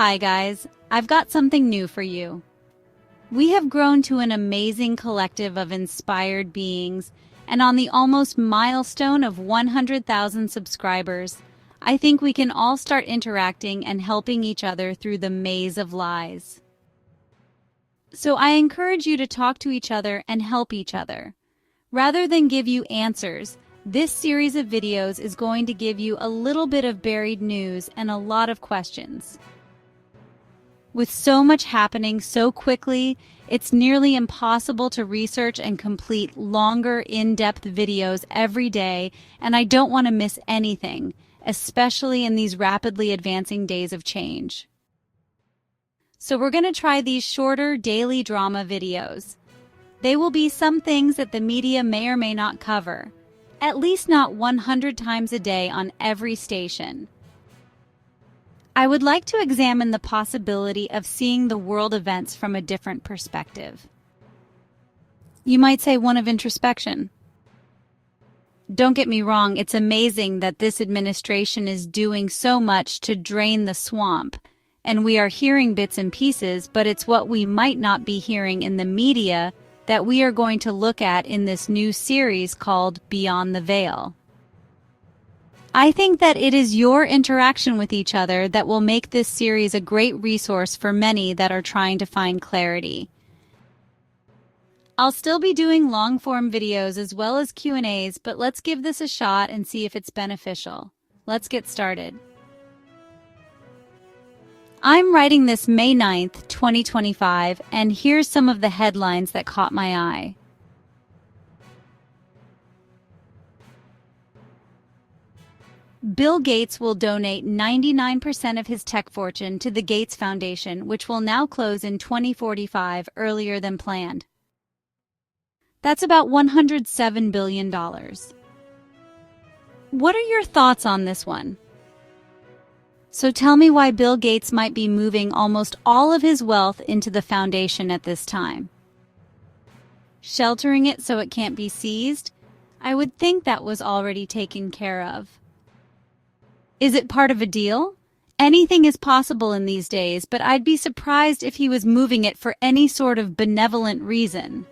Hi guys, I've got something new for you. We have grown to an amazing collective of inspired beings, and on the almost milestone of 100,000 subscribers, I think we can all start interacting and helping each other through the maze of lies. So I encourage you to talk to each other and help each other. Rather than give you answers, this series of videos is going to give you a little bit of buried news and a lot of questions. With so much happening so quickly, it's nearly impossible to research and complete longer, in-depth videos every day, and I don't want to miss anything, especially in these rapidly advancing days of change. So we're going to try these shorter daily drama videos. They will be some things that the media may or may not cover, at least not 100 times a day on every station. I would like to examine the possibility of seeing the world events from a different perspective. You might say one of introspection. Don't get me wrong, it's amazing that this administration is doing so much to drain the swamp, and we are hearing bits and pieces, but it's what we might not be hearing in the media that we are going to look at in this new series called Beyond the Veil. I think that it is your interaction with each other that will make this series a great resource for many that are trying to find clarity. I'll still be doing long-form videos as well as Q&As, but let's give this a shot and see if it's beneficial. Let's get started. I'm writing this May 9th, 2025, and here's some of the headlines that caught my eye. Bill Gates will donate 99% of his tech fortune to the Gates Foundation, which will now close in 2045, earlier than planned. That's about $107 billion. What are your thoughts on this one? So tell me why Bill Gates might be moving almost all of his wealth into the foundation at this time. Sheltering it so it can't be seized? I would think that was already taken care of. Is it part of a deal? Anything is possible in these days, but I'd be surprised if he was moving it for any sort of benevolent reason.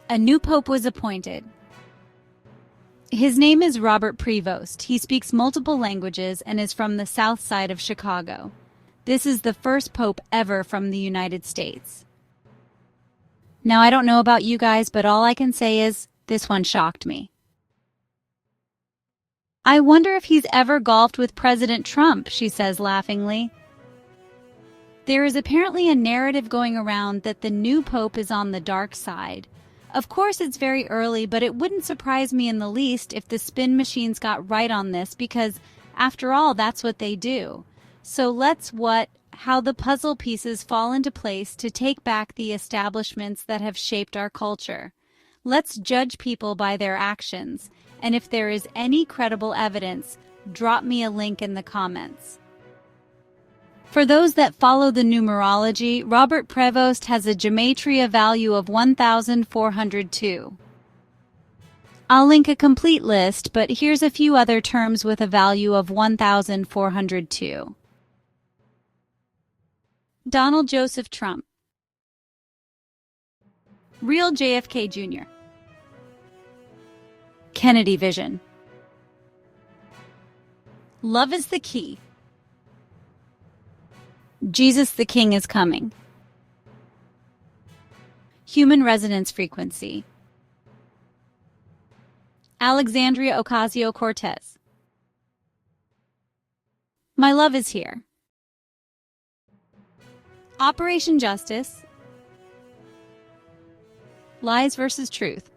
A new pope was appointed. His name is Robert Prevost. He speaks multiple languages and is from the south side of Chicago. This is the first pope ever from the United States. Now, I don't know about you guys, but all I can say is this one shocked me. I wonder if he's ever golfed with President Trump, she says laughingly. There is apparently a narrative going around that the new pope is on the dark side. Of course, it's very early, but it wouldn't surprise me in the least if the spin machines got right on this because, after all, that's what they do. So let's how the puzzle pieces fall into place to take back the establishments that have shaped our culture. Let's judge people by their actions. And if there is any credible evidence, drop me a link in the comments. For those that follow the numerology, Robert Prevost has a gematria value of 1,402. I'll link a complete list, but here's a few other terms with a value of 1,402. Donald Joseph Trump. Real JFK Jr. Kennedy Vision. Love is the key. Jesus the King is coming. Human resonance frequency. Alexandria Ocasio-Cortez. My love is here. Operation Justice. Lies versus truth.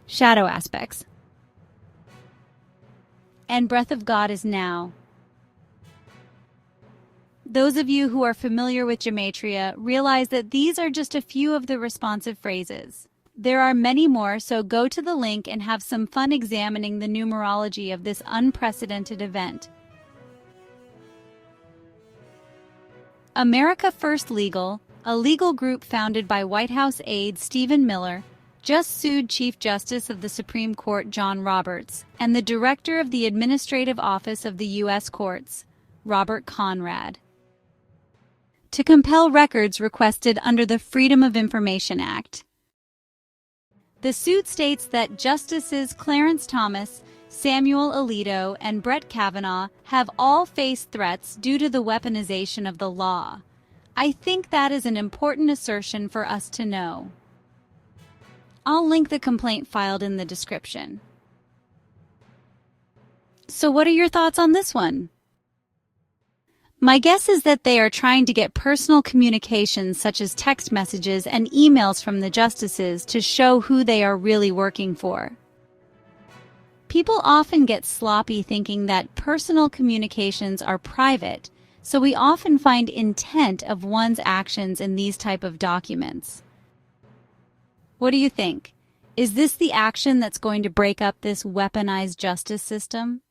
Shadow aspects. And breath of God is now. Those of you who are familiar with gematria realize that these are just a few of the responsive phrases. There are many more, so go to the link and have some fun examining the numerology of this unprecedented event. America First Legal, a legal group founded by White House aide Stephen Miller, just sued Chief Justice of the Supreme Court John Roberts and the Director of the Administrative Office of the U.S. Courts, Robert Conrad, to compel records requested under the Freedom of Information Act. The suit states that Justices Clarence Thomas, Samuel Alito, and Brett Kavanaugh have all faced threats due to the weaponization of the law. I think that is an important assertion for us to know. I'll link the complaint filed in the description. So what are your thoughts on this one? My guess is that they are trying to get personal communications such as text messages and emails from the justices to show who they are really working for. People often get sloppy thinking that personal communications are private, so we often find intent of one's actions in these type of documents. What do you think? Is this the action that's going to break up this weaponized justice system?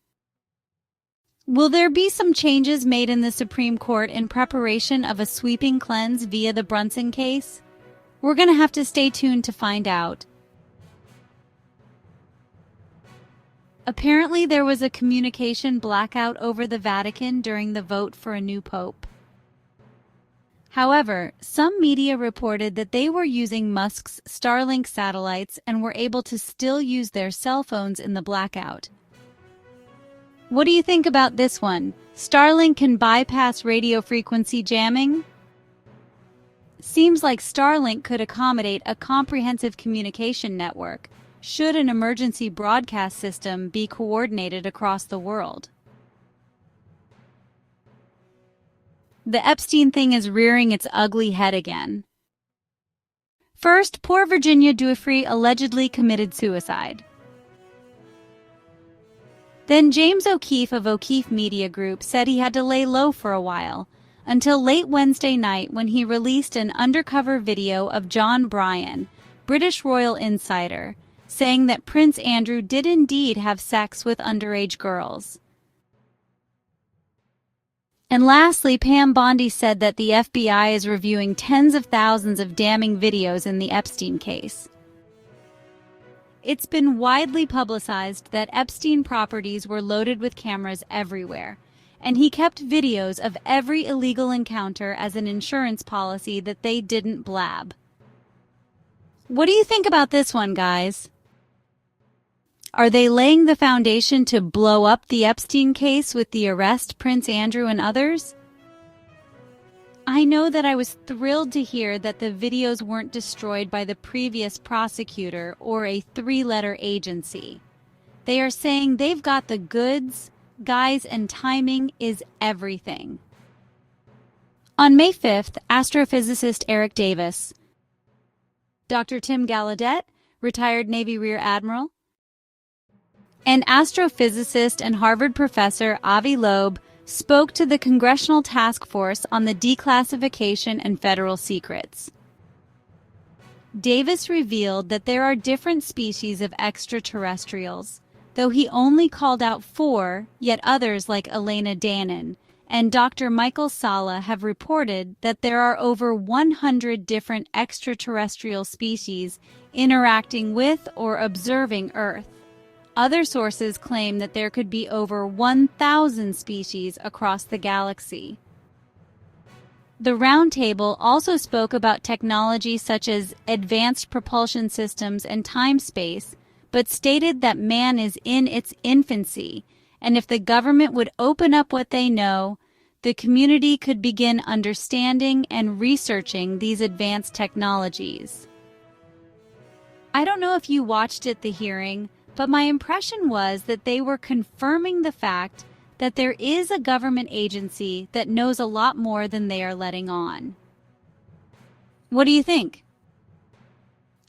Will there be some changes made in the Supreme Court in preparation of a sweeping cleanse via the Brunson case? We're going to have to stay tuned to find out. Apparently, there was a communication blackout over the Vatican during the vote for a new pope. However, some media reported that they were using Musk's Starlink satellites and were able to still use their cell phones in the blackout. What do you think about this one? Starlink can bypass radio frequency jamming? Seems like Starlink could accommodate a comprehensive communication network should an emergency broadcast system be coordinated across the world. The Epstein thing is rearing its ugly head again. First, poor Virginia Giuffre allegedly committed suicide. Then James O'Keefe of O'Keefe Media Group said he had to lay low for a while, until late Wednesday night when he released an undercover video of John Bryan, British royal insider, saying that Prince Andrew did indeed have sex with underage girls. And lastly, Pam Bondi said that the FBI is reviewing tens of thousands of damning videos in the Epstein case. It's been widely publicized that Epstein properties were loaded with cameras everywhere, and he kept videos of every illegal encounter as an insurance policy that they didn't blab. What do you think about this one, guys? Are they laying the foundation to blow up the Epstein case with the arrest Prince Andrew and others? I know that I was thrilled to hear that the videos weren't destroyed by the previous prosecutor or a three-letter agency. They are saying they've got the goods, guys, and timing is everything. On May 5th, astrophysicist Eric Davis, Dr. Tim Gallaudet, retired Navy Rear Admiral, and astrophysicist and Harvard professor Avi Loeb spoke to the Congressional Task Force on the Declassification and Federal Secrets. Davis revealed that there are different species of extraterrestrials, though he only called out 4, yet others like Elena Dannon and Dr. Michael Salla have reported that there are over 100 different extraterrestrial species interacting with or observing Earth. Other sources claim that there could be over 1,000 species across the galaxy. The roundtable also spoke about technology such as advanced propulsion systems and time-space, but stated that man is in its infancy, and if the government would open up what they know, the community could begin understanding and researching these advanced technologies. I don't know if you watched the hearing, but my impression was that they were confirming the fact that there is a government agency that knows a lot more than they are letting on. What do you think?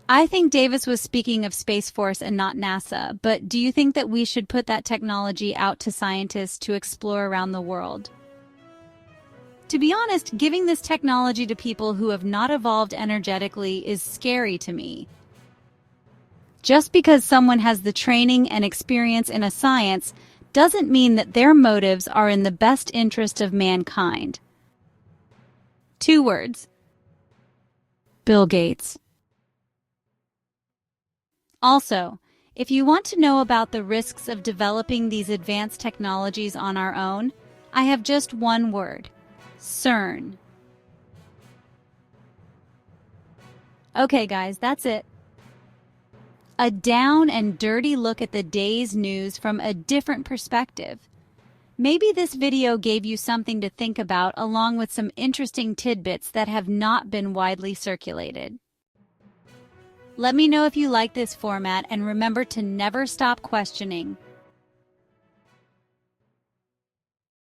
I think Davis was speaking of Space Force and not NASA, but do you think that we should put that technology out to scientists to explore around the world? To be honest, giving this technology to people who have not evolved energetically is scary to me. Just because someone has the training and experience in a science doesn't mean that their motives are in the best interest of mankind. 2 words. Bill Gates. Also, if you want to know about the risks of developing these advanced technologies on our own, I have just one word: CERN. Okay, guys, that's it. A down and dirty look at the day's news from a different perspective. Maybe this video gave you something to think about, along with some interesting tidbits that have not been widely circulated. Let me know if you like this format, and remember to never stop questioning.